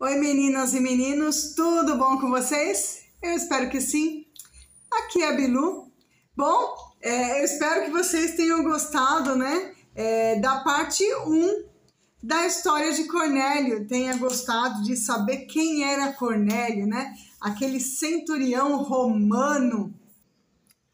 Oi meninas e meninos, tudo bom com vocês? Eu espero que sim. Aqui é a Bilu. Bom, eu espero que vocês tenham gostado, né, da parte 1 da história de Cornélio. Tenha gostado de saber quem era Cornélio, né? Aquele centurião romano.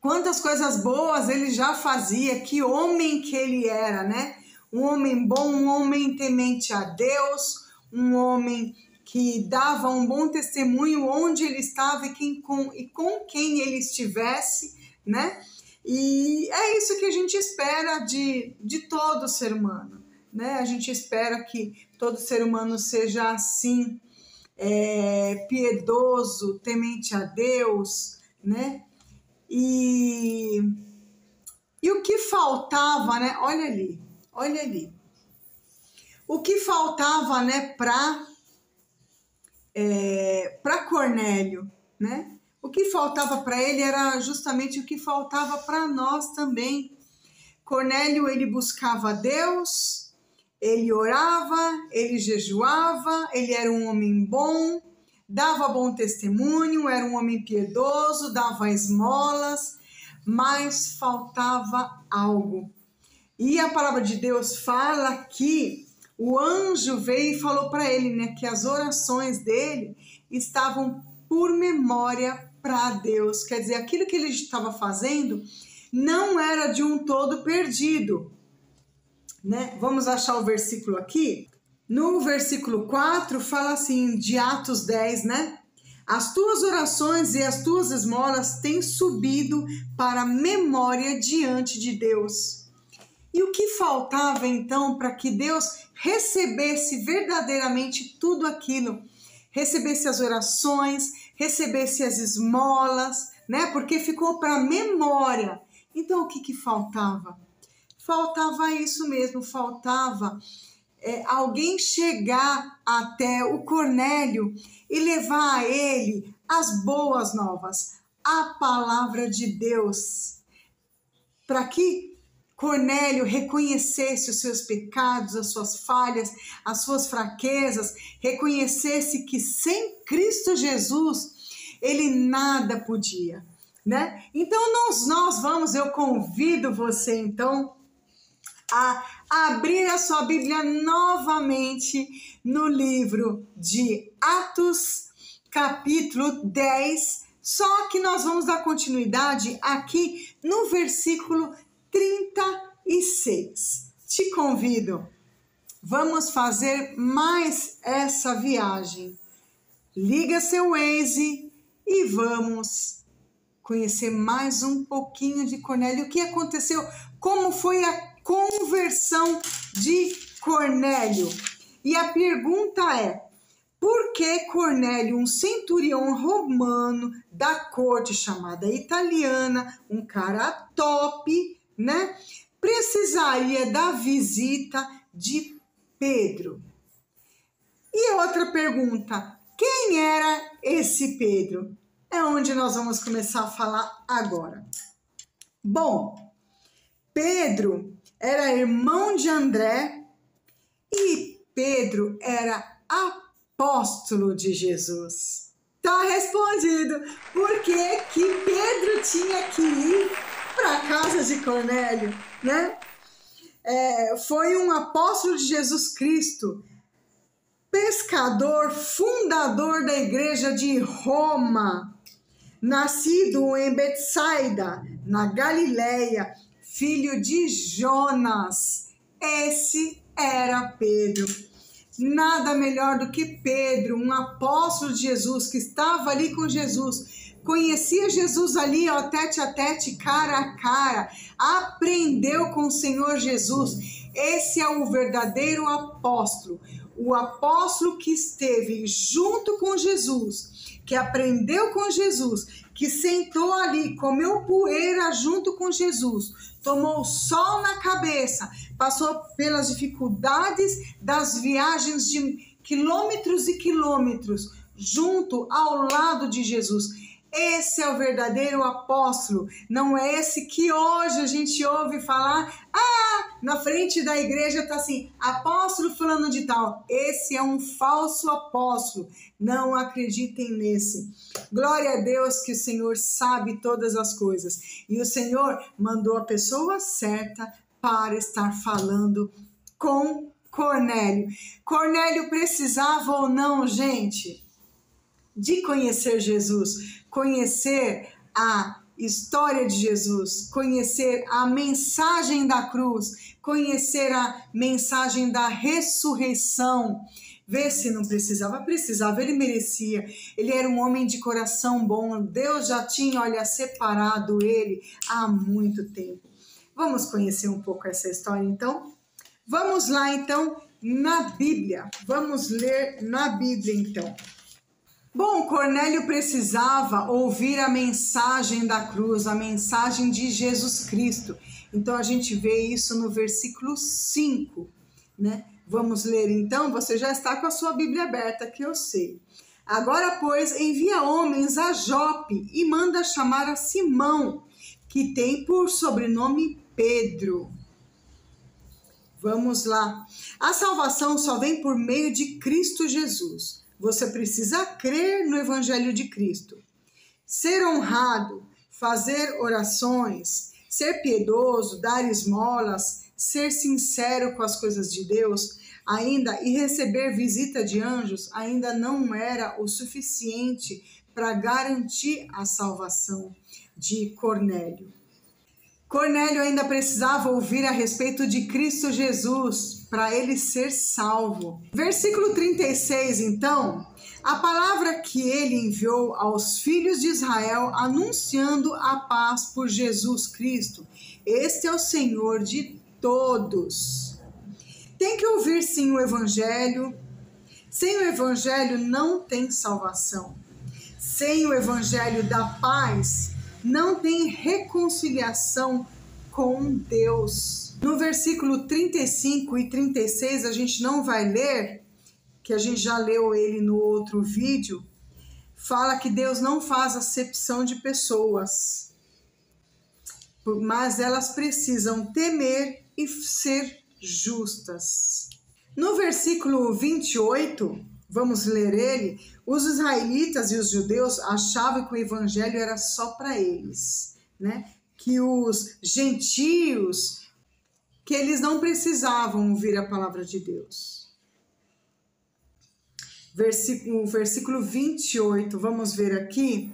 Quantas coisas boas ele já fazia, que homem que ele era, né? Um homem bom, um homem temente a Deus, um homem que dava um bom testemunho onde ele estava e com quem ele estivesse, né? E é isso que a gente espera de todo ser humano, né? A gente espera que todo ser humano seja assim, piedoso, temente a Deus, né? E o que faltava, né? Olha ali. O que faltava, né, para Cornélio, né? O que faltava para ele era justamente o que faltava para nós também. Cornélio, ele buscava Deus, ele orava, ele jejuava, ele era um homem bom, dava bom testemunho, era um homem piedoso, dava esmolas, mas faltava algo. E a palavra de Deus fala que o anjo veio e falou para ele, né, que as orações dele estavam por memória para Deus. Quer dizer, aquilo que ele estava fazendo não era de um todo perdido, né? Vamos achar o versículo aqui. No versículo 4 fala assim, de Atos 10, né? As tuas orações e as tuas esmolas têm subido para a memória diante de Deus. E o que faltava então para que Deus recebesse verdadeiramente tudo aquilo? Recebesse as orações, recebesse as esmolas, né? Porque ficou para memória. Então o que faltava? Faltava isso mesmo, faltava alguém chegar até o Cornélio e levar a ele as boas novas, a palavra de Deus, para que Cornélio reconhecesse os seus pecados, as suas falhas, as suas fraquezas, reconhecesse que sem Cristo Jesus ele nada podia, né? Então nós vamos, eu convido você então a abrir a sua Bíblia novamente no livro de Atos, capítulo 10, só que nós vamos dar continuidade aqui no versículo 36. Te convido, vamos fazer mais essa viagem. Liga seu Waze e vamos conhecer mais um pouquinho de Cornélio. O que aconteceu? Como foi a conversão de Cornélio? E a pergunta é: por que Cornélio, um centurião romano da corte chamada italiana, um cara top, né, precisaria da visita de Pedro? E outra pergunta: quem era esse Pedro? É onde nós vamos começar a falar agora. Bom, Pedro era irmão de André e Pedro era apóstolo de Jesus. Tá respondido. Por que Pedro tinha que ir para a casa de Cornélio, né? Foi um apóstolo de Jesus Cristo, pescador, fundador da igreja de Roma, nascido em Betsaida, na Galileia, filho de Jonas. Esse era Pedro. Nada melhor do que Pedro, um apóstolo de Jesus, que estava ali com Jesus, conhecia Jesus ali, ó, tete a tete, cara a cara, aprendeu com o Senhor Jesus. Esse é o verdadeiro apóstolo, o apóstolo que esteve junto com Jesus, que aprendeu com Jesus, que sentou ali, comeu poeira junto com Jesus, tomou sol na cabeça, passou pelas dificuldades das viagens de quilômetros e quilômetros, junto ao lado de Jesus. Esse é o verdadeiro apóstolo, não é esse que hoje a gente ouve falar, na frente da igreja está assim, apóstolo fulano de tal. Esse é um falso apóstolo. Não acreditem nesse. Glória a Deus que o Senhor sabe todas as coisas. E o Senhor mandou a pessoa certa para estar falando com Cornélio. Cornélio precisava ou não, gente, de conhecer Jesus, conhecer a história de Jesus, conhecer a mensagem da cruz, conhecer a mensagem da ressurreição. Vê se não precisava. Precisava, ele merecia. Ele era um homem de coração bom. Deus já tinha, olha, separado ele há muito tempo. Vamos conhecer um pouco essa história, então? Vamos lá, então, na Bíblia. Vamos ler na Bíblia, então. Bom, Cornélio precisava ouvir a mensagem da cruz, a mensagem de Jesus Cristo. Então, a gente vê isso no versículo 5, né? Vamos ler, então. Você já está com a sua Bíblia aberta, que eu sei. Agora, pois, envia homens a Jope e manda chamar a Simão, que tem por sobrenome Pedro. Vamos lá. A salvação só vem por meio de Cristo Jesus. Você precisa crer no Evangelho de Cristo. Ser honrado, fazer orações, ser piedoso, dar esmolas, ser sincero com as coisas de Deus, ainda e receber visita de anjos, ainda não era o suficiente para garantir a salvação de Cornélio. Cornélio ainda precisava ouvir a respeito de Cristo Jesus para ele ser salvo. Versículo 36, então, a palavra que ele enviou aos filhos de Israel anunciando a paz por Jesus Cristo. Este é o Senhor de todos. Tem que ouvir sim o Evangelho. Sem o Evangelho não tem salvação. Sem o Evangelho da paz não tem reconciliação com Deus. No versículo 35 e 36, a gente não vai ler, que a gente já leu ele no outro vídeo, fala que Deus não faz acepção de pessoas, mas elas precisam temer e ser justas. No versículo 28, vamos ler ele. Os israelitas e os judeus achavam que o evangelho era só para eles, né? Que os gentios, que eles não precisavam ouvir a palavra de Deus. Versículo 28, vamos ver aqui.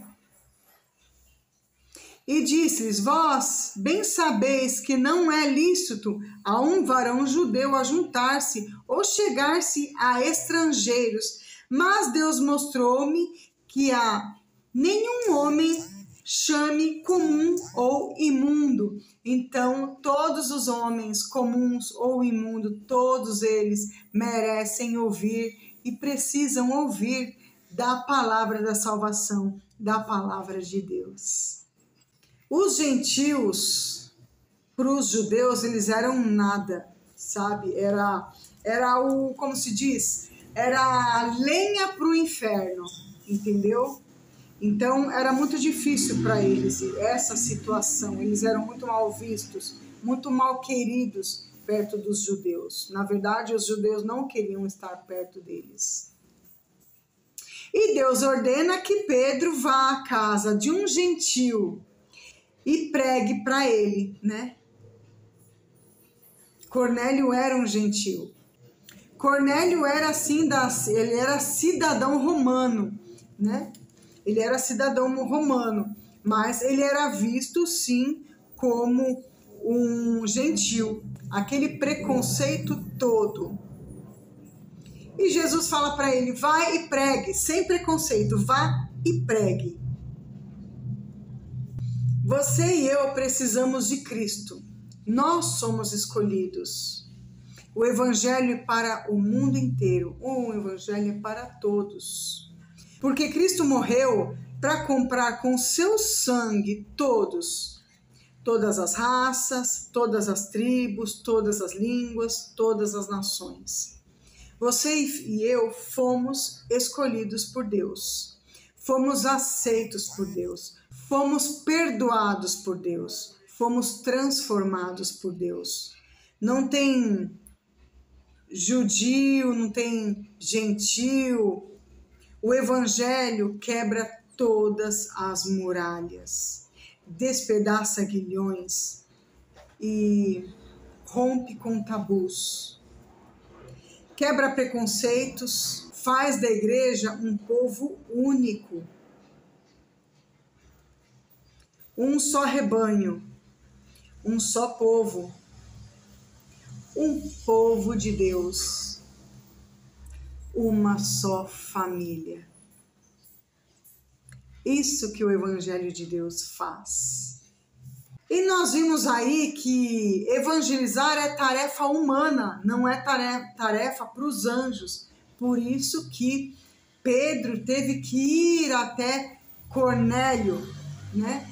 E disse-lhes, vós bem sabeis que não é lícito a um varão judeu ajuntar-se ou chegar-se a estrangeiros, mas Deus mostrou-me que a nenhum homem chame comum ou imundo. Então, todos os homens comuns ou imundos, todos eles merecem ouvir e precisam ouvir da palavra da salvação, da palavra de Deus. Os gentios, para os judeus, eles eram nada, sabe? Era o, como se diz, era a lenha para o inferno, entendeu? Então, era muito difícil para eles essa situação. Eles eram muito mal vistos, muito mal queridos perto dos judeus. Na verdade, os judeus não queriam estar perto deles. E Deus ordena que Pedro vá à casa de um gentio e pregue para ele, né? Cornélio era um gentio. Cornélio era assim, ele era cidadão romano, né? Ele era cidadão romano, mas ele era visto sim como um gentio, aquele preconceito todo. E Jesus fala para ele, vai e pregue, sem preconceito, vá e pregue. Você e eu precisamos de Cristo. Nós somos escolhidos. O evangelho é para o mundo inteiro. O evangelho é para todos. Porque Cristo morreu para comprar com seu sangue todas as raças, todas as tribos, todas as línguas, todas as nações. Você e eu fomos escolhidos por Deus. Fomos aceitos por Deus. Fomos perdoados por Deus, fomos transformados por Deus. Não tem judio, não tem gentil. O Evangelho quebra todas as muralhas, despedaça grilhões e rompe com tabus. Quebra preconceitos, faz da igreja um povo único. Um só rebanho, um só povo. Um povo de Deus, uma só família. Isso que o Evangelho de Deus faz. E nós vimos aí que evangelizar é tarefa humana, não é tarefa para os anjos. Por isso que Pedro teve que ir até Cornélio, né?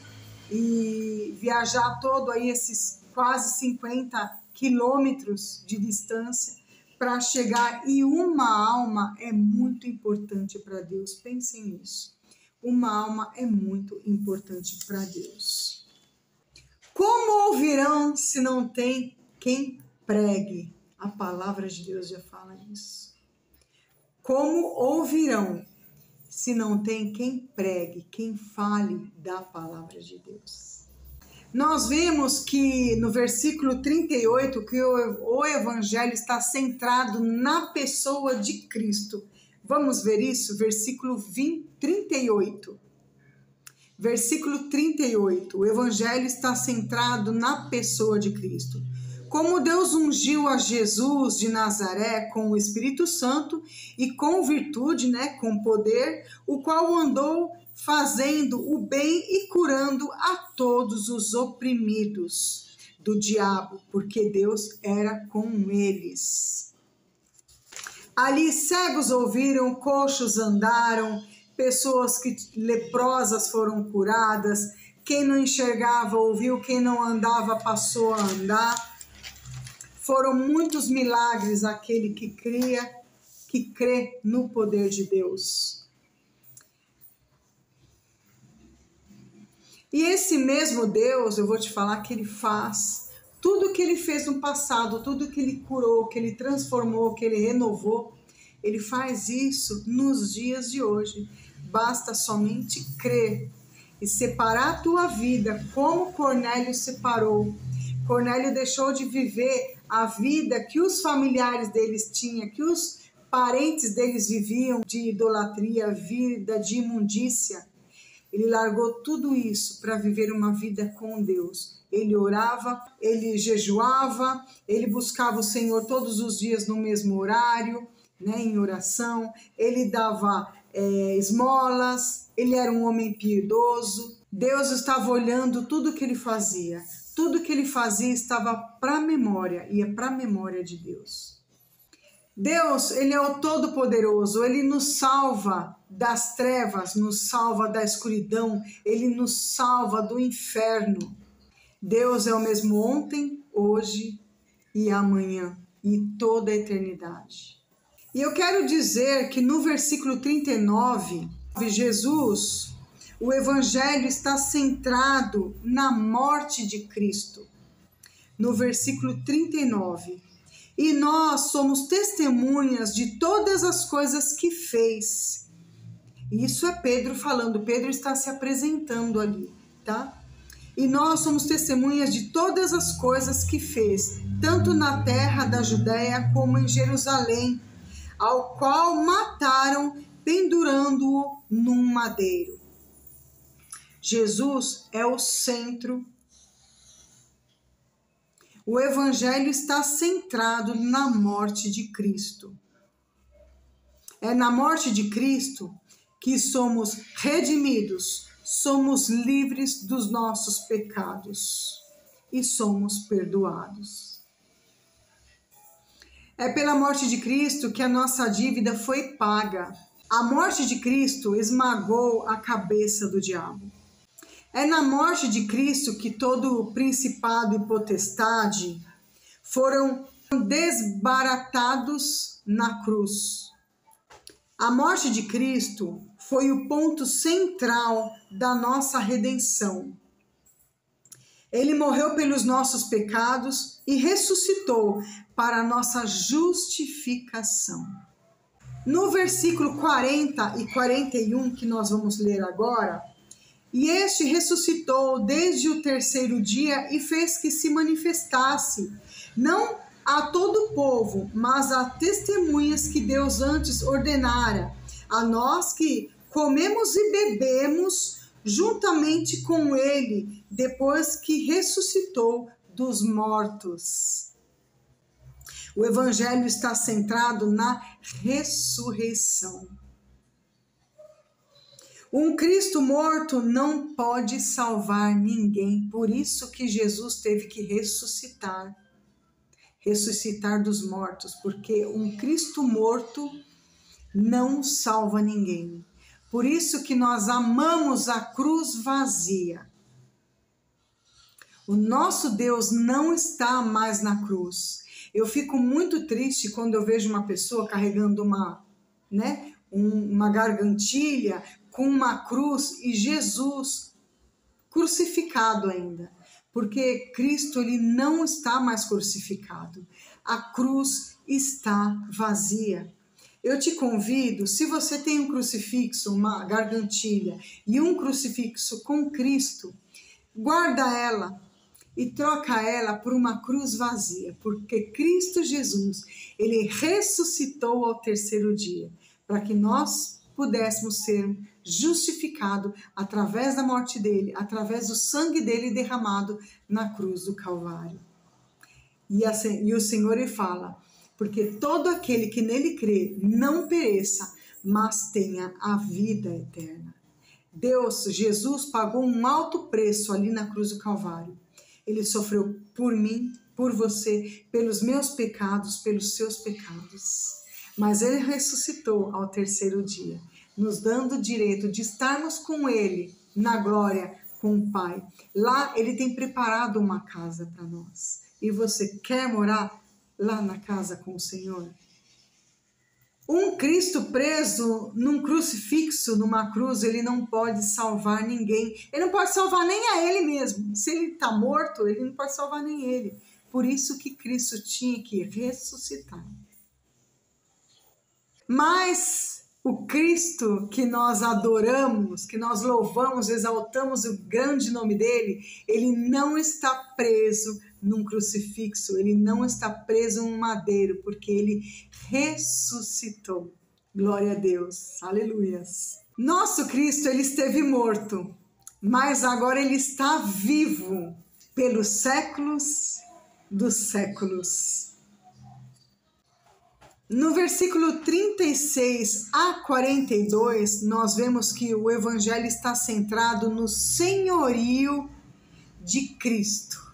E viajar todo aí esses quase 50 quilômetros de distância para chegar. E uma alma é muito importante para Deus. Pensem nisso. Uma alma é muito importante para Deus. Como ouvirão se não tem quem pregue? A palavra de Deus já fala isso. Como ouvirão se não tem quem pregue, quem fale da palavra de Deus? Nós vimos que no versículo 38 que o Evangelho está centrado na pessoa de Cristo. Vamos ver isso? Versículo 38. Versículo 38. O Evangelho está centrado na pessoa de Cristo. Como Deus ungiu a Jesus de Nazaré com o Espírito Santo e com virtude, com poder, o qual andou fazendo o bem e curando a todos os oprimidos do diabo, porque Deus era com eles. Ali cegos ouviram, coxos andaram, pessoas leprosas foram curadas, quem não enxergava ouviu, quem não andava passou a andar. Foram muitos milagres aquele que crê no poder de Deus. E esse mesmo Deus, eu vou te falar que ele faz tudo que ele fez no passado, tudo que ele curou, que ele transformou, que ele renovou, ele faz isso nos dias de hoje. Basta somente crer e separar a tua vida como Cornélio separou. Cornélio deixou de viver a vida que os familiares deles tinham, que os parentes deles viviam, de idolatria, vida de imundícia. Ele largou tudo isso para viver uma vida com Deus. Ele orava, ele jejuava, ele buscava o Senhor todos os dias no mesmo horário, em oração. Ele dava esmolas, ele era um homem piedoso. Deus estava olhando tudo que ele fazia. Tudo que ele fazia estava para a memória, e é para a memória de Deus. Deus, ele é o Todo-Poderoso, ele nos salva das trevas, nos salva da escuridão, ele nos salva do inferno. Deus é o mesmo ontem, hoje e amanhã, e toda a eternidade. E eu quero dizer que no versículo 39, Jesus, o Evangelho está centrado na morte de Cristo. No versículo 39, e nós somos testemunhas de todas as coisas que fez. Isso é Pedro falando, Pedro está se apresentando ali, tá? E nós somos testemunhas de todas as coisas que fez, tanto na terra da Judéia como em Jerusalém, ao qual mataram pendurando-o num madeiro. Jesus é o centro. O Evangelho está centrado na morte de Cristo. É na morte de Cristo que somos redimidos, somos livres dos nossos pecados e somos perdoados. É pela morte de Cristo que a nossa dívida foi paga. A morte de Cristo esmagou a cabeça do diabo. É na morte de Cristo que todo principado e potestade foram desbaratados na cruz. A morte de Cristo foi o ponto central da nossa redenção. Ele morreu pelos nossos pecados e ressuscitou para a nossa justificação. No versículo 40 e 41, que nós vamos ler agora, e este ressuscitou desde o terceiro dia e fez que se manifestasse, não a todo o povo, mas a testemunhas que Deus antes ordenara, a nós que comemos e bebemos juntamente com ele, depois que ressuscitou dos mortos. O Evangelho está centrado na ressurreição. Um Cristo morto não pode salvar ninguém, por isso que Jesus teve que ressuscitar dos mortos, porque um Cristo morto não salva ninguém. Por isso que nós amamos a cruz vazia. O nosso Deus não está mais na cruz. Eu fico muito triste quando eu vejo uma pessoa carregando uma gargantilha com uma cruz e Jesus crucificado ainda. Porque Cristo ele não está mais crucificado. A cruz está vazia. Eu te convido, se você tem um crucifixo, uma gargantilha e um crucifixo com Cristo, guarda ela e troca ela por uma cruz vazia, porque Cristo Jesus, ele ressuscitou ao terceiro dia, para que nós pudéssemos ser justificados através da morte dele, através do sangue dele derramado na cruz do Calvário. E o Senhor ele fala, porque todo aquele que nele crê não pereça, mas tenha a vida eterna. Deus, Jesus, pagou um alto preço ali na cruz do Calvário. Ele sofreu por mim, por você, pelos meus pecados, pelos seus pecados. Mas ele ressuscitou ao terceiro dia, nos dando o direito de estarmos com ele na glória com o Pai. Lá ele tem preparado uma casa para nós. E você quer morar lá na casa com o Senhor? Um Cristo preso num crucifixo, numa cruz, ele não pode salvar ninguém. Ele não pode salvar nem a ele mesmo. Se ele está morto, ele não pode salvar nem ele. Por isso que Cristo tinha que ressuscitar. Mas o Cristo que nós adoramos, que nós louvamos, exaltamos o grande nome dele, ele não está preso num crucifixo, ele não está preso em um madeiro, porque ele ressuscitou. Glória a Deus, aleluias. Nosso Cristo, ele esteve morto, mas agora ele está vivo pelos séculos dos séculos. No versículo 36 a 42, nós vemos que o Evangelho está centrado no senhorio de Cristo.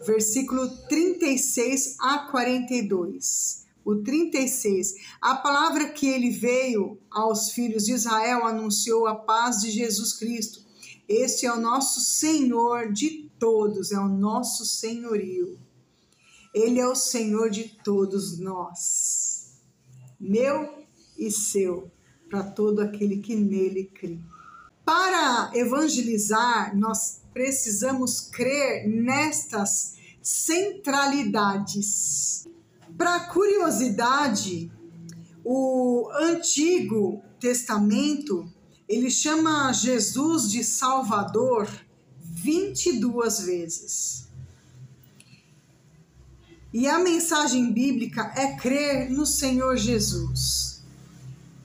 Versículo 36 a 42. O 36. A palavra que ele veio aos filhos de Israel anunciou a paz de Jesus Cristo. Este é o nosso Senhor de todos, é o nosso senhorio. Ele é o Senhor de todos nós, meu e seu, para todo aquele que nele crê. Para evangelizar, nós precisamos crer nestas centralidades. Para curiosidade, o Antigo Testamento, ele chama Jesus de Salvador 22 vezes. E a mensagem bíblica é crer no Senhor Jesus.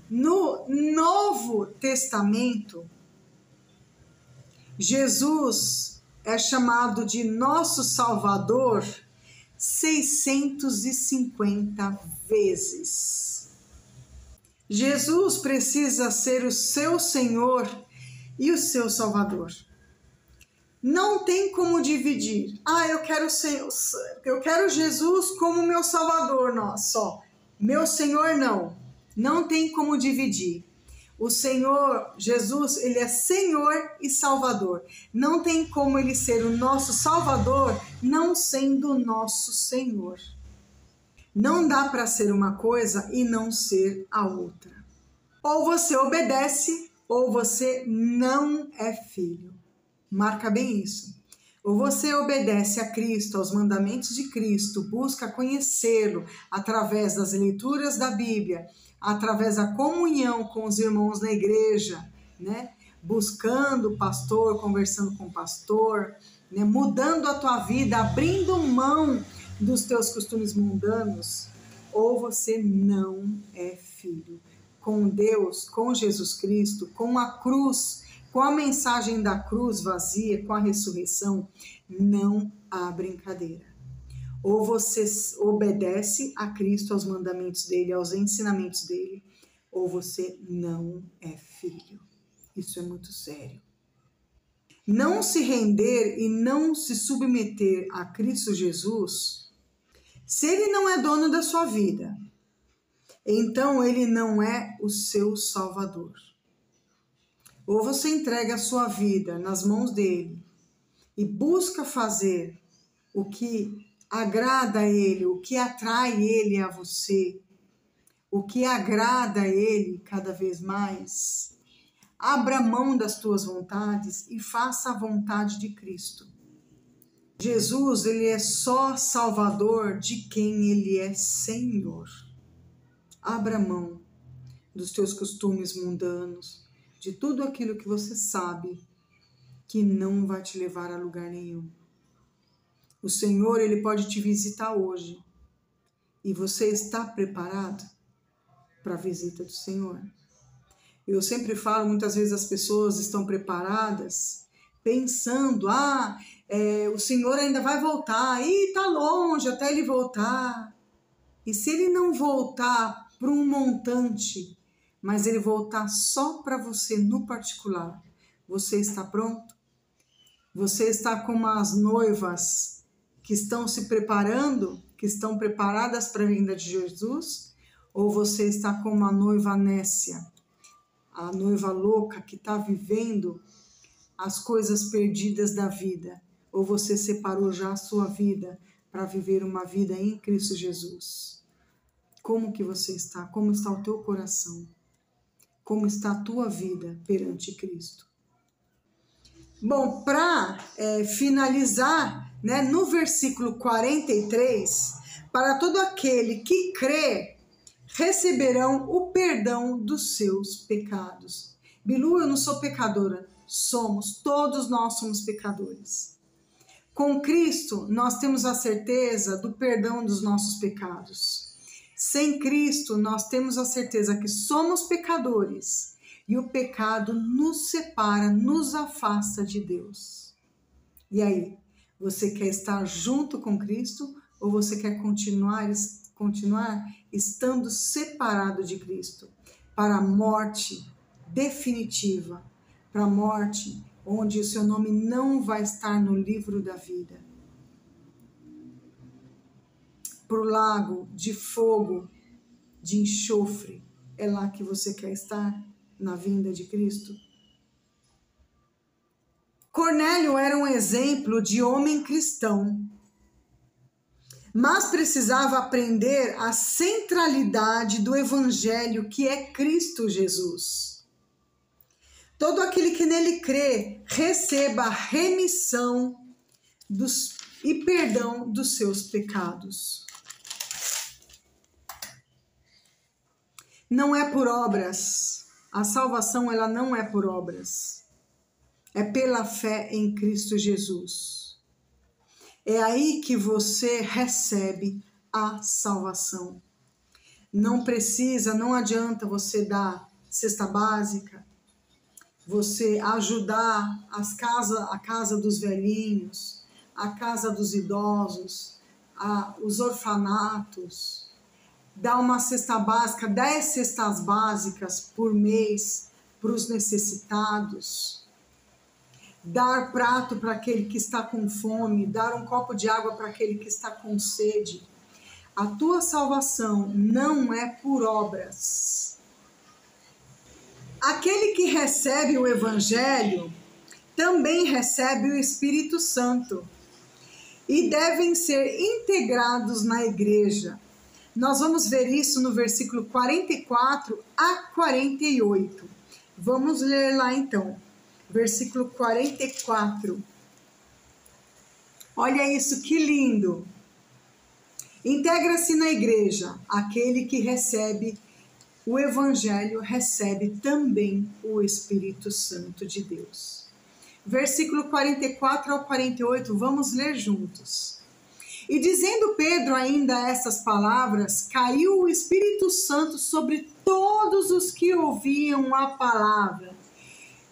No Novo Testamento, Jesus é chamado de nosso Salvador 650 vezes. Jesus precisa ser o seu Senhor e o seu Salvador. Não tem como dividir. Eu quero Jesus como meu Salvador, só. Meu Senhor, não. Não tem como dividir. O Senhor, Jesus, ele é Senhor e Salvador. Não tem como ele ser o nosso Salvador, não sendo o nosso Senhor. Não dá para ser uma coisa e não ser a outra. Ou você obedece, ou você não é filho. Marca bem isso. Ou você obedece a Cristo, aos mandamentos de Cristo, busca conhecê-lo através das leituras da Bíblia, através da comunhão com os irmãos na igreja, né? Buscando o pastor, conversando com o pastor, né? Mudando a tua vida, abrindo mão dos teus costumes mundanos, ou você não é filho. Com Deus, com Jesus Cristo, com a cruz, com a mensagem da cruz vazia, com a ressurreição, não há brincadeira. Ou você obedece a Cristo, aos mandamentos dele, aos ensinamentos dele, ou você não é filho. Isso é muito sério. Não se render e não se submeter a Cristo Jesus, se ele não é dono da sua vida, então ele não é o seu Salvador. Ou você entrega a sua vida nas mãos dele e busca fazer o que agrada a ele, o que atrai ele a você, o que agrada a ele cada vez mais. Abra mão das tuas vontades e faça a vontade de Cristo. Jesus, ele é só Salvador de quem ele é Senhor. Abra mão dos teus costumes mundanos, de tudo aquilo que você sabe que não vai te levar a lugar nenhum. O Senhor, ele pode te visitar hoje. E você está preparado para a visita do Senhor? Eu sempre falo, muitas vezes as pessoas estão preparadas, pensando, o Senhor ainda vai voltar, está longe até ele voltar. E se ele não voltar para um montante, mas ele voltar só para você no particular, você está pronto? Você está como as noivas que estão se preparando, que estão preparadas para a vinda de Jesus? Ou você está como a noiva nécia, a noiva louca que está vivendo as coisas perdidas da vida? Ou você separou já a sua vida para viver uma vida em Cristo Jesus? Como que você está? Como está o teu coração? Como está a tua vida perante Cristo? Bom, para finalizar, né, no versículo 43, para todo aquele que crê, receberão o perdão dos seus pecados. Bilu, eu não sou pecadora. Todos nós somos pecadores. Com Cristo, nós temos a certeza do perdão dos nossos pecados. Sem Cristo, nós temos a certeza que somos pecadores e o pecado nos separa, nos afasta de Deus. E aí, você quer estar junto com Cristo ou você quer continuar estando separado de Cristo para a morte definitiva, para a morte onde o seu nome não vai estar no livro da vida? Para o lago de fogo, de enxofre, é lá que você quer estar na vinda de Cristo? Cornélio era um exemplo de homem cristão, mas precisava aprender a centralidade do evangelho que é Cristo Jesus. Todo aquele que nele crê, receba a remissão e perdão dos seus pecados. Não é por obras. A salvação, ela não é por obras. É pela fé em Cristo Jesus. É aí que você recebe a salvação. Não adianta você dar cesta básica, você ajudar a casa dos velhinhos, a casa dos idosos, os orfanatos, dar uma cesta básica, 10 cestas básicas por mês para os necessitados, dar prato para aquele que está com fome, dar um copo de água para aquele que está com sede. A tua salvação não é por obras. Aquele que recebe o Evangelho também recebe o Espírito Santo e devem ser integrados na igreja. Nós vamos ver isso no versículo 44 a 48. Vamos ler lá então. Versículo 44. Olha isso, que lindo! Integra-se na igreja. Aquele que recebe o Evangelho recebe também o Espírito Santo de Deus. Versículo 44 ao 48, vamos ler juntos. E dizendo Pedro ainda essas palavras, caiu o Espírito Santo sobre todos os que ouviam a palavra.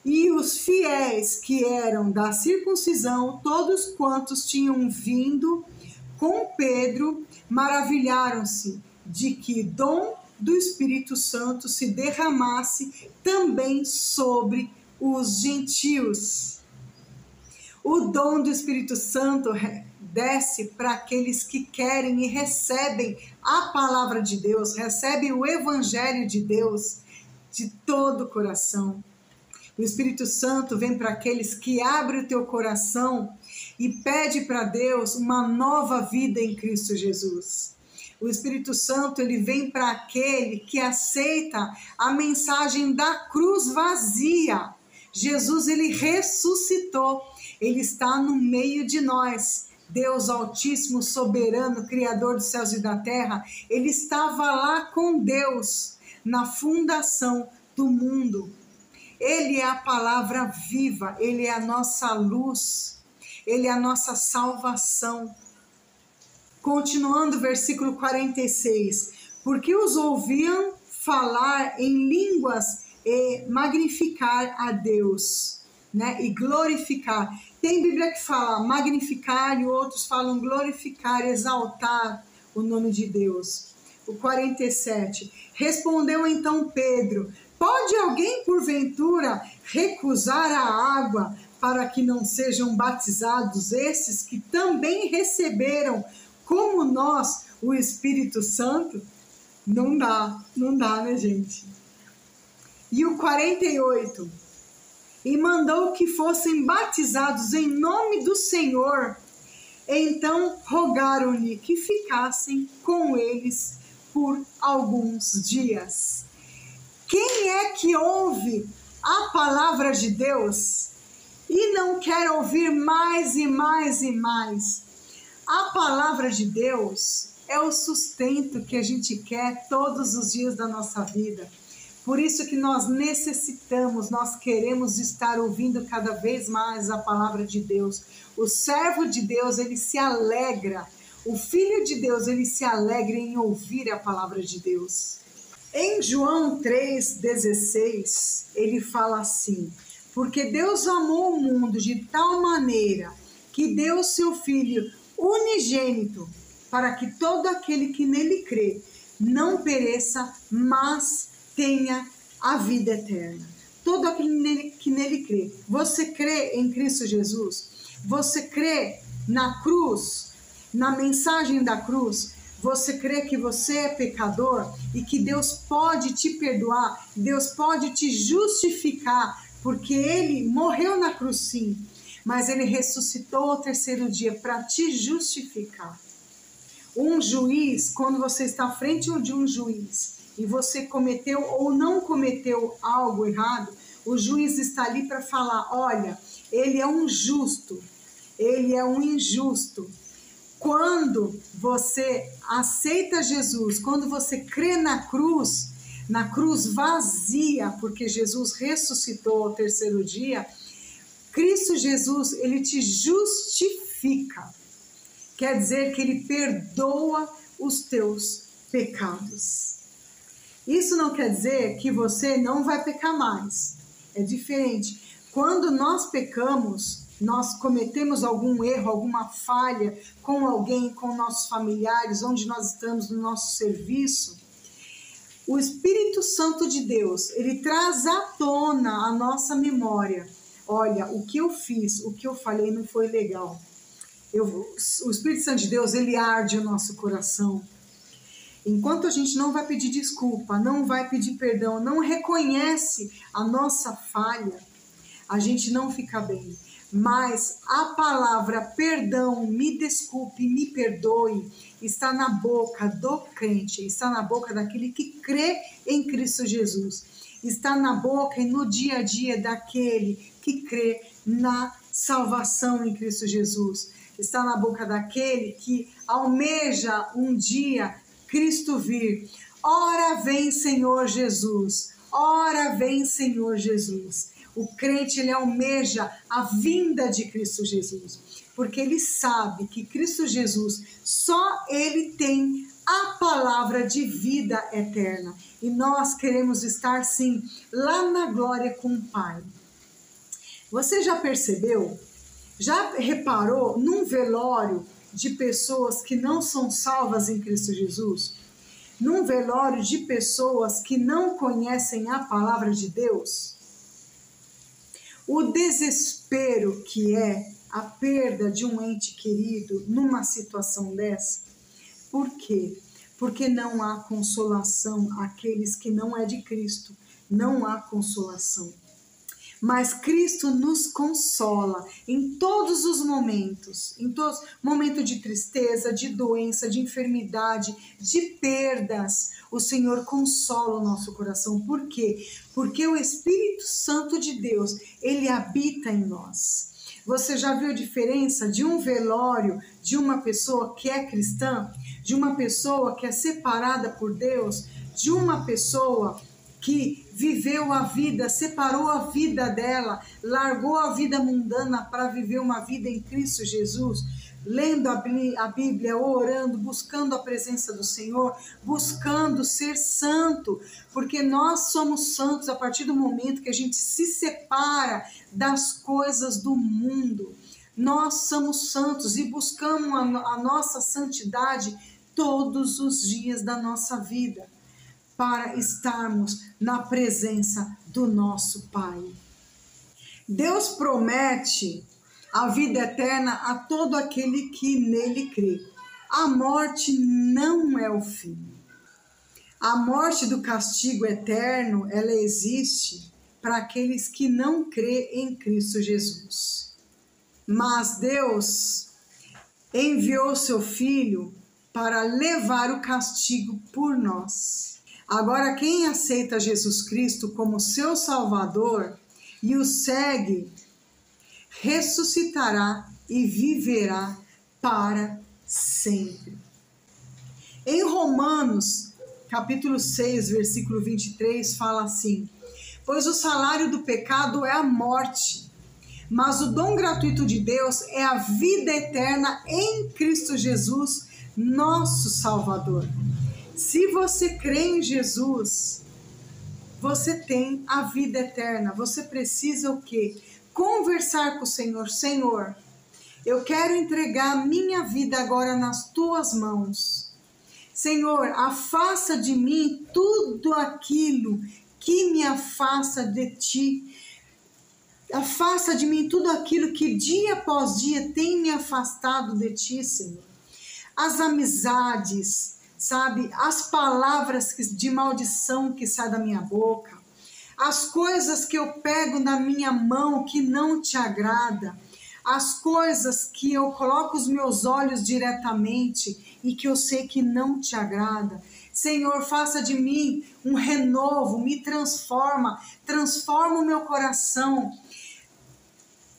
E os fiéis que eram da circuncisão, todos quantos tinham vindo com Pedro, maravilharam-se de que dom do Espírito Santo se derramasse também sobre os gentios. O dom do Espírito Santo desce para aqueles que querem e recebem a palavra de Deus, recebem o Evangelho de Deus de todo o coração. O Espírito Santo vem para aqueles que abrem o teu coração e pede para Deus uma nova vida em Cristo Jesus. O Espírito Santo, ele vem para aquele que aceita a mensagem da cruz vazia. Jesus, ele ressuscitou, ele está no meio de nós. Deus Altíssimo, Soberano, Criador dos céus e da terra, ele estava lá com Deus na fundação do mundo. Ele é a palavra viva, ele é a nossa luz, ele é a nossa salvação. Continuando o versículo 46, porque os ouviam falar em línguas e magnificar a Deus, né? E glorificar. Tem Bíblia que fala magnificar e outros falam glorificar, exaltar o nome de Deus. O 47, respondeu então Pedro, pode alguém porventura recusar a água para que não sejam batizados esses que também receberam como nós o Espírito Santo? Não dá, né, gente? E o 48, e mandou que fossem batizados em nome do Senhor. Então rogaram-lhe que ficassem com eles por alguns dias. Quem é que ouve a palavra de Deus e não quer ouvir mais e mais e mais? A palavra de Deus é o sustento que a gente quer todos os dias da nossa vida. Por isso que nós necessitamos, nós queremos estar ouvindo cada vez mais a palavra de Deus. O servo de Deus, ele se alegra. O filho de Deus, ele se alegra em ouvir a palavra de Deus. Em João 3,16, ele fala assim, porque Deus amou o mundo de tal maneira que deu seu Filho unigênito, para que todo aquele que nele crê não pereça, mas tenha a vida eterna. Todo aquele que nele crê. Você crê em Cristo Jesus? Você crê na cruz, na mensagem da cruz? Você crê que você é pecador e que Deus pode te perdoar, Deus pode te justificar, porque Ele morreu na cruz sim, mas Ele ressuscitou ao terceiro dia para te justificar. Um juiz, quando você está à frente de um juiz e você cometeu ou não cometeu algo errado, o juiz está ali para falar, olha, ele é um justo, ele é um injusto. Quando você aceita Jesus, quando você crê na cruz vazia, porque Jesus ressuscitou ao terceiro dia, Cristo Jesus, ele te justifica. Quer dizer que ele perdoa os teus pecados. Isso não quer dizer que você não vai pecar mais. É diferente. Quando nós pecamos, nós cometemos algum erro, alguma falha com alguém, com nossos familiares, onde nós estamos no nosso serviço, o Espírito Santo de Deus, ele traz à tona a nossa memória. Olha, o que eu fiz, o que eu falei não foi legal. O Espírito Santo de Deus, ele arde o nosso coração. Enquanto a gente não vai pedir desculpa, não vai pedir perdão, não reconhece a nossa falha, a gente não fica bem. Mas a palavra perdão, me desculpe, me perdoe, está na boca do crente, está na boca daquele que crê em Cristo Jesus. Está na boca e no dia a dia daquele que crê na salvação em Cristo Jesus. está na boca daquele que almeja um dia Cristo vir. Ora vem, Senhor Jesus. Ora vem, Senhor Jesus. O crente, ele almeja a vinda de Cristo Jesus, porque ele sabe que Cristo Jesus, só ele tem a palavra de vida eterna. E nós queremos estar, sim, lá na glória com o Pai. Você já percebeu? Já reparou num velório de pessoas que não são salvas em Cristo Jesus? Num velório de pessoas que não conhecem a palavra de Deus? O desespero que é a perda de um ente querido numa situação dessa. Por quê? Porque não há consolação àqueles que não é de Cristo. Não há consolação. Mas Cristo nos consola em todos os momentos, momento de tristeza, de doença, de enfermidade, de perdas. O Senhor consola o nosso coração. Por quê? Porque o Espírito Santo de Deus, ele habita em nós. Você já viu a diferença de um velório de uma pessoa que é cristã, de uma pessoa que é separada por Deus, de uma pessoa que viveu a vida, separou a vida dela, largou a vida mundana para viver uma vida em Cristo Jesus, lendo a Bíblia, orando, buscando a presença do Senhor, buscando ser santo, porque nós somos santos a partir do momento que a gente se separa das coisas do mundo. Nós somos santos e buscamos a nossa santidade todos os dias da nossa vida, para estarmos na presença do nosso Pai. Deus promete a vida eterna a todo aquele que nele crê. A morte não é o fim. A morte do castigo eterno, ela existe para aqueles que não crê em Cristo Jesus. Mas Deus enviou seu Filho para levar o castigo por nós. Agora, quem aceita Jesus Cristo como seu Salvador e o segue, ressuscitará e viverá para sempre. Em Romanos, capítulo 6, versículo 23, fala assim: pois o salário do pecado é a morte, mas o dom gratuito de Deus é a vida eterna em Cristo Jesus, nosso Salvador. Se você crê em Jesus, você tem a vida eterna. Você precisa o quê? Conversar com o Senhor. Senhor, eu quero entregar a minha vida agora nas tuas mãos. Senhor, afasta de mim tudo aquilo que me afasta de ti. Afasta de mim tudo aquilo que dia após dia tem me afastado de ti, Senhor. As amizades, sabe, as palavras de maldição que saem da minha boca, as coisas que eu pego na minha mão que não te agrada, as coisas que eu coloco os meus olhos diretamente e que eu sei que não te agrada. Senhor, faça de mim um renovo, me transforma o meu coração.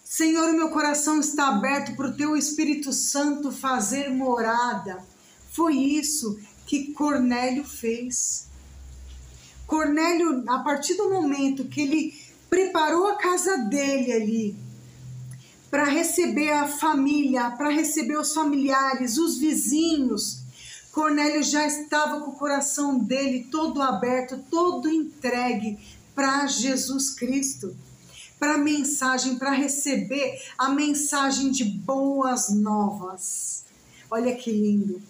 Senhor, o meu coração está aberto para o teu Espírito Santo fazer morada. Foi isso que Cornélio fez. Cornélio, a partir do momento que ele preparou a casa dele ali, para receber a família, para receber os familiares, os vizinhos, Cornélio já estava com o coração dele todo aberto, todo entregue para Jesus Cristo, para a mensagem, para receber a mensagem de boas novas. Olha que lindo!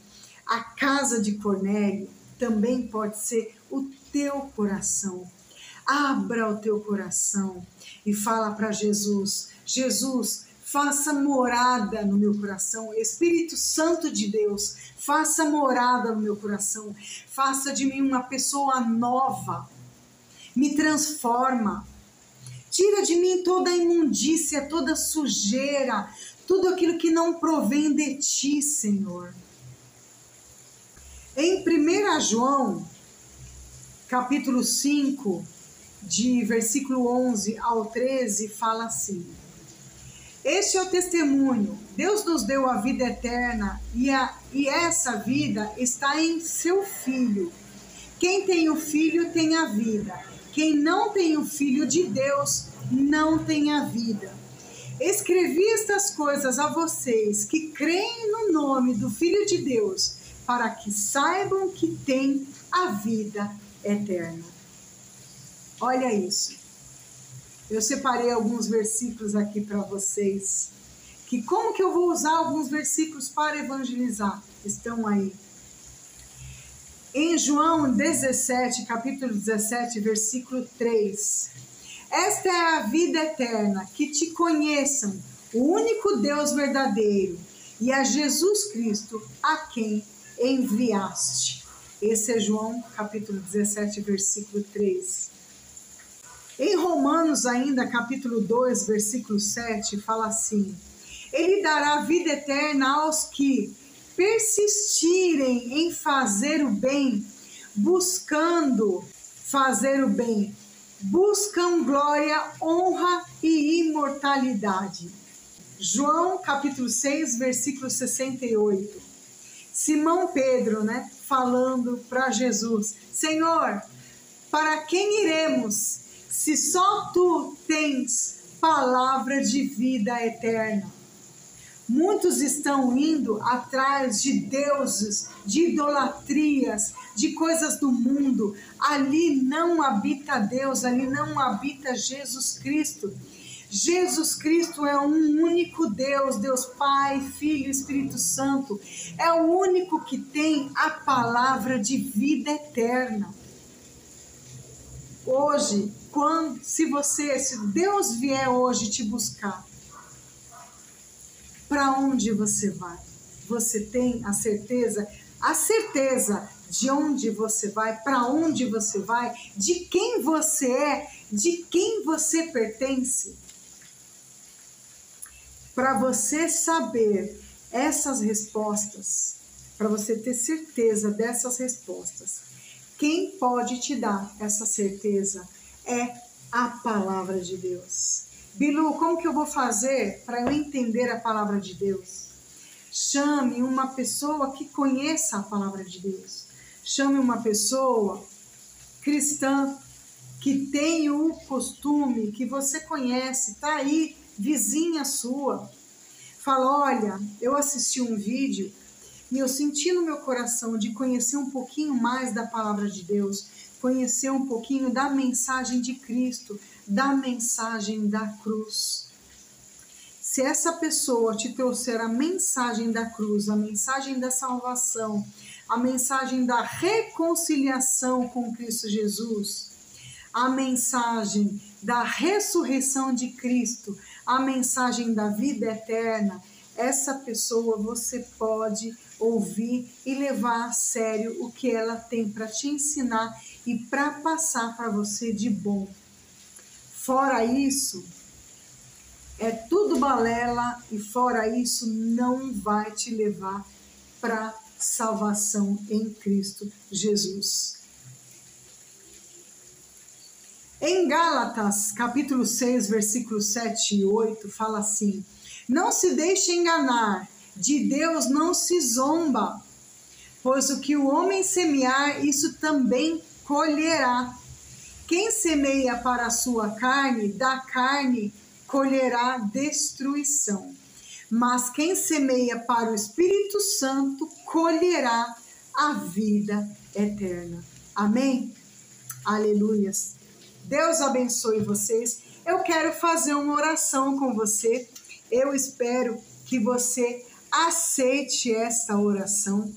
A casa de Cornélio também pode ser o teu coração. Abra o teu coração e fala para Jesus: Jesus, faça morada no meu coração. Espírito Santo de Deus, faça morada no meu coração. Faça de mim uma pessoa nova. Me transforma. Tira de mim toda a imundícia, toda a sujeira, tudo aquilo que não provém de ti, Senhor. Em 1 João, capítulo 5, de versículo 11 ao 13, fala assim: Este é o testemunho. Deus nos deu a vida eterna e essa vida está em seu Filho. Quem tem o Filho tem a vida. Quem não tem o Filho de Deus não tem a vida. Escrevi estas coisas a vocês que creem no nome do Filho de Deus, para que saibam que têm a vida eterna. Olha isso. Eu separei alguns versículos aqui para vocês. Que como que eu vou usar alguns versículos para evangelizar? Estão aí. Em João 17, capítulo 17, versículo 3. Esta é a vida eterna, que te conheçam, o único Deus verdadeiro, e a Jesus Cristo, a quem enviaste. Esse é João, capítulo 17, versículo 3. Em Romanos ainda, capítulo 2, versículo 7, fala assim: Ele dará vida eterna aos que persistirem em fazer o bem, buscando fazer o bem, buscam glória, honra e imortalidade. João capítulo 6, versículo 68. Simão Pedro, falando para Jesus: Senhor, para quem iremos, se só tu tens palavra de vida eterna? Muitos estão indo atrás de deuses, de idolatrias, de coisas do mundo. Ali não habita Deus, ali não habita Jesus Cristo. Jesus Cristo é um único Deus, Deus Pai, Filho e Espírito Santo. É o único que tem a palavra de vida eterna. Hoje, se Deus vier hoje te buscar, para onde você vai? Você tem a certeza de onde você vai, para onde você vai, de quem você é, de quem você pertence? Para você saber essas respostas, para você ter certeza dessas respostas, quem pode te dar essa certeza é a palavra de Deus. Bilu, como que eu vou fazer para eu entender a palavra de Deus? Chame uma pessoa que conheça a palavra de Deus. Chame uma pessoa cristã que tem o costume, que você conhece, está aí, vizinha sua. Fala: olha, eu assisti um vídeo e eu senti no meu coração de conhecer um pouquinho mais da palavra de Deus, conhecer um pouquinho da mensagem de Cristo, da mensagem da cruz. Se essa pessoa te trouxer a mensagem da cruz, a mensagem da salvação, a mensagem da reconciliação com Cristo Jesus, a mensagem da ressurreição de Cristo, a mensagem da vida eterna, essa pessoa você pode ouvir e levar a sério o que ela tem para te ensinar e para passar para você de bom. Fora isso, é tudo balela, e fora isso não vai te levar para salvação em Cristo Jesus. Em Gálatas, capítulo 6, versículos 7 e 8, fala assim: Não se deixe enganar, de Deus não se zomba, pois o que o homem semear, isso também colherá. Quem semeia para a sua carne, da carne colherá destruição. Mas quem semeia para o Espírito Santo, colherá a vida eterna. Amém? Aleluias. Deus abençoe vocês. Eu quero fazer uma oração com você. Eu espero que você aceite esta oração,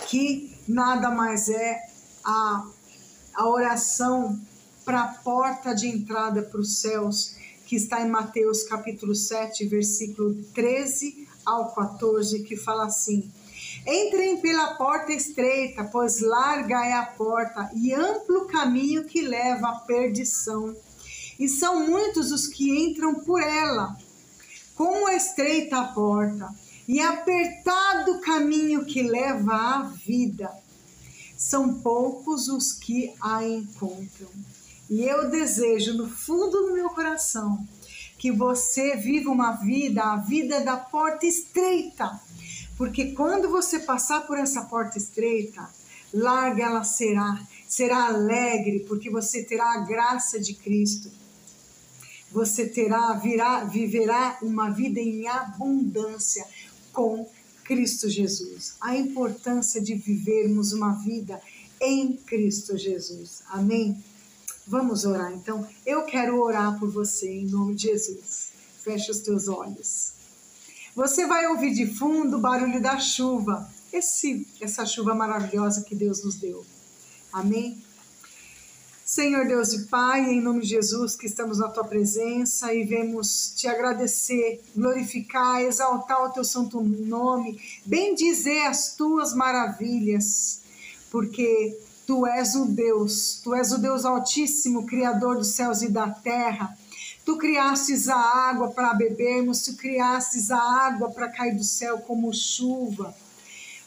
que nada mais é a oração para a porta de entrada para os céus, que está em Mateus capítulo 7, versículo 13 ao 14, que fala assim: Entrem pela porta estreita, pois larga é a porta e amplo caminho que leva à perdição, e são muitos os que entram por ela. Como é estreita a porta e apertado o caminho que leva à vida, são poucos os que a encontram. E eu desejo, no fundo do meu coração, que você viva uma vida, a vida da porta estreita. Porque quando você passar por essa porta estreita, larga ela será alegre, porque você terá a graça de Cristo. Você viverá uma vida em abundância com Cristo Jesus. A importância de vivermos uma vida em Cristo Jesus. Amém? Vamos orar então. Eu quero orar por você em nome de Jesus. Fecha os teus olhos. Você vai ouvir de fundo o barulho da chuva. Essa chuva maravilhosa que Deus nos deu. Amém? Senhor Deus e Pai, em nome de Jesus, que estamos na Tua presença e vemos Te agradecer, glorificar, exaltar o Teu santo nome, bendizer as Tuas maravilhas, porque Tu és o Deus Altíssimo, Criador dos céus e da terra. Tu criastes a água para bebermos, Tu criastes a água para cair do céu como chuva.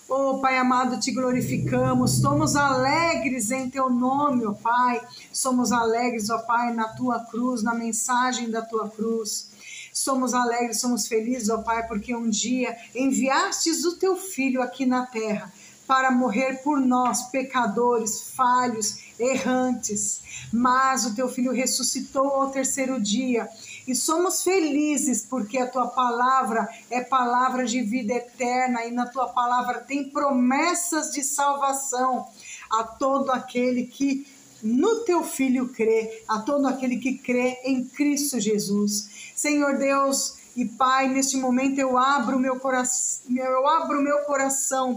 Oh, Pai amado, Te glorificamos, somos alegres em Teu nome, ó Pai. Somos alegres, ó Pai, na Tua cruz, na mensagem da Tua cruz. Somos alegres, somos felizes, ó Pai, porque um dia enviastes o Teu Filho aqui na terra para morrer por nós, pecadores, falhos, errantes. Mas o Teu Filho ressuscitou ao terceiro dia. E somos felizes porque a Tua palavra é palavra de vida eterna e na Tua palavra tem promessas de salvação a todo aquele que no Teu Filho crê, a todo aquele que crê em Cristo Jesus. Senhor Deus e Pai, neste momento eu abro o meu coração,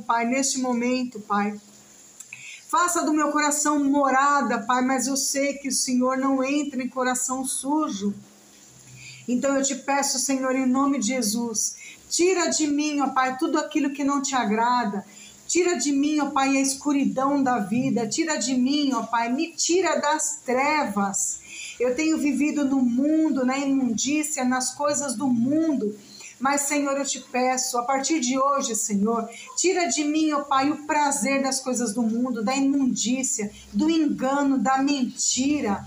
Pai, neste momento, Pai. Faça do meu coração morada, Pai, mas eu sei que o Senhor não entra em coração sujo. Então eu te peço, Senhor, em nome de Jesus, tira de mim, ó Pai, tudo aquilo que não te agrada. Tira de mim, ó Pai, a escuridão da vida. Tira de mim, ó Pai, me tira das trevas. Eu tenho vivido no mundo, na imundícia, nas coisas do mundo. Mas, Senhor, eu te peço, a partir de hoje, Senhor, tira de mim, ó Pai, o prazer das coisas do mundo, da imundícia, do engano, da mentira.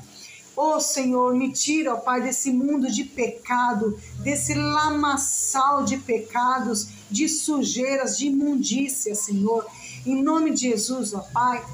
Oh, Senhor, me tira, ó Pai, desse mundo de pecado, desse lamaçal de pecados, de sujeiras, de imundícia, Senhor. Em nome de Jesus, ó Pai.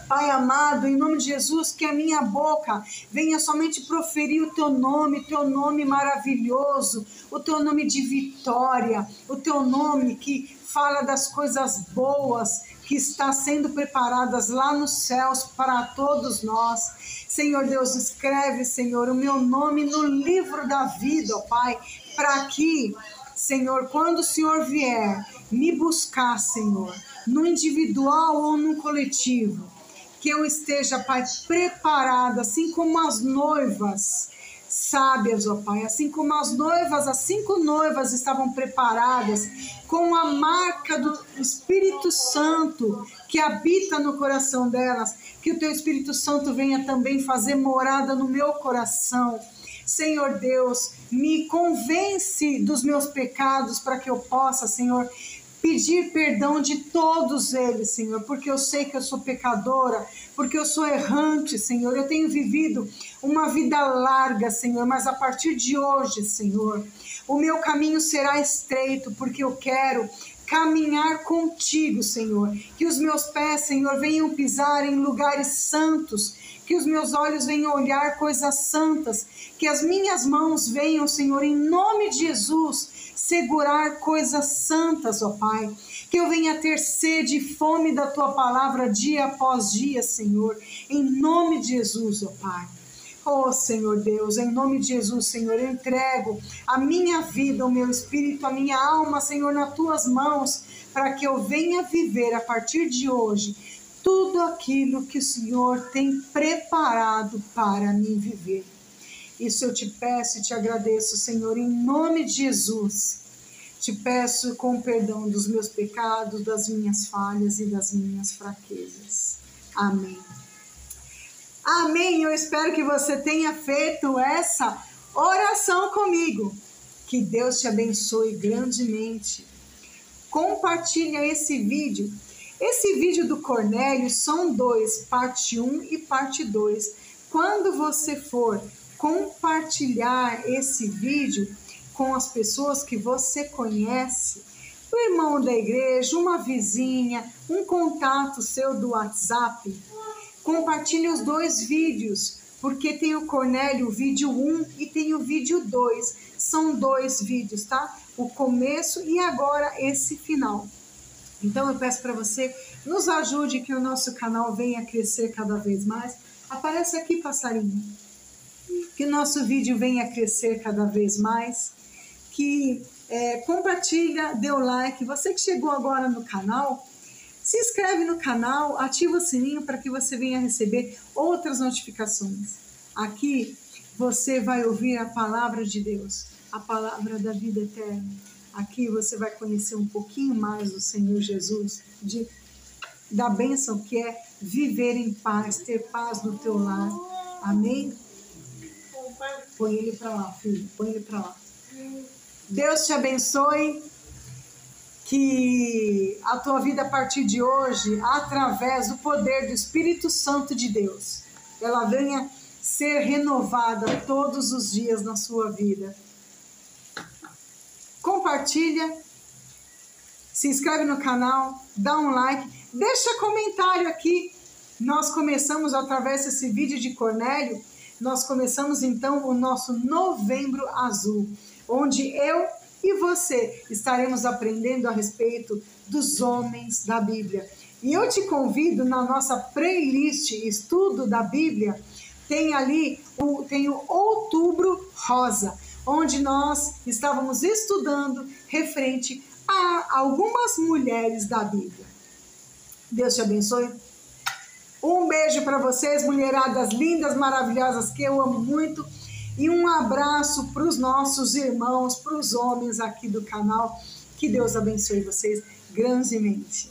Pai amado, em nome de Jesus, que a minha boca venha somente proferir o Teu nome maravilhoso, o Teu nome de vitória, o Teu nome que fala das coisas boas que está sendo preparadas lá nos céus para todos nós. Senhor Deus, escreve, Senhor, o meu nome no livro da vida, ó Pai, para que, Senhor, quando o Senhor vier me buscar, Senhor, no individual ou no coletivo, que eu esteja, Pai, preparada, assim como as noivas sábias, ó Pai, assim como as cinco noivas estavam preparadas com a marca do Espírito Santo que habita no coração delas, que o Teu Espírito Santo venha também fazer morada no meu coração. Senhor Deus, me convence dos meus pecados para que eu possa, Senhor, pedir perdão de todos eles, Senhor, porque eu sei que eu sou pecadora, porque eu sou errante, Senhor. Eu tenho vivido uma vida larga, Senhor, mas a partir de hoje, Senhor, o meu caminho será estreito, porque eu quero caminhar contigo, Senhor. Que os meus pés, Senhor, venham pisar em lugares santos, que os meus olhos venham olhar coisas santas, que as minhas mãos venham, Senhor, em nome de Jesus, segurar coisas santas, ó Pai, que eu venha ter sede e fome da Tua palavra dia após dia, Senhor, em nome de Jesus, ó Pai. Oh, Senhor Deus, em nome de Jesus, Senhor, eu entrego a minha vida, o meu espírito, a minha alma, Senhor, nas Tuas mãos, para que eu venha viver a partir de hoje tudo aquilo que o Senhor tem preparado para mim viver. Isso eu te peço e te agradeço, Senhor, em nome de Jesus. Te peço com perdão dos meus pecados, das minhas falhas e das minhas fraquezas. Amém. Amém. Eu espero que você tenha feito essa oração comigo. Que Deus te abençoe grandemente. Compartilha esse vídeo. Esse vídeo do Cornélio são dois, parte 1 e parte 2. Quando você for compartilhar esse vídeo com as pessoas que você conhece, o irmão da igreja, uma vizinha, um contato seu do WhatsApp. Compartilhe os 2 vídeos, porque tem o Cornélio, o vídeo 1 e tem o vídeo 2. São 2 vídeos, tá? O começo e agora esse final. Então eu peço para você, nos ajude que o nosso canal venha crescer cada vez mais. Aparece aqui, passarinho. Que o nosso vídeo venha crescer cada vez mais. Que compartilha, dê o like. Você que chegou agora no canal, se inscreve no canal, ativa o sininho para que você venha receber outras notificações. Aqui você vai ouvir a palavra de Deus, a palavra da vida eterna. Aqui você vai conhecer um pouquinho mais do Senhor Jesus, da bênção que é viver em paz, ter paz no teu lar. Amém? Põe ele para lá, filho, põe ele para lá. Deus te abençoe, que a tua vida a partir de hoje, através do poder do Espírito Santo de Deus, ela venha ser renovada todos os dias na sua vida. Compartilha, se inscreve no canal, dá um like, deixa comentário aqui. Nós começamos através desse vídeo de Cornélio, nós começamos então o nosso Novembro Azul, onde eu e você estaremos aprendendo a respeito dos homens da Bíblia. E eu te convido na nossa playlist Estudo da Bíblia, tem ali tem o Outubro Rosa, onde nós estávamos estudando referente a algumas mulheres da Bíblia. Deus te abençoe. Um beijo para vocês, mulheradas lindas, maravilhosas, que eu amo muito. E um abraço para os nossos irmãos, para os homens aqui do canal. Que Deus abençoe vocês grandemente.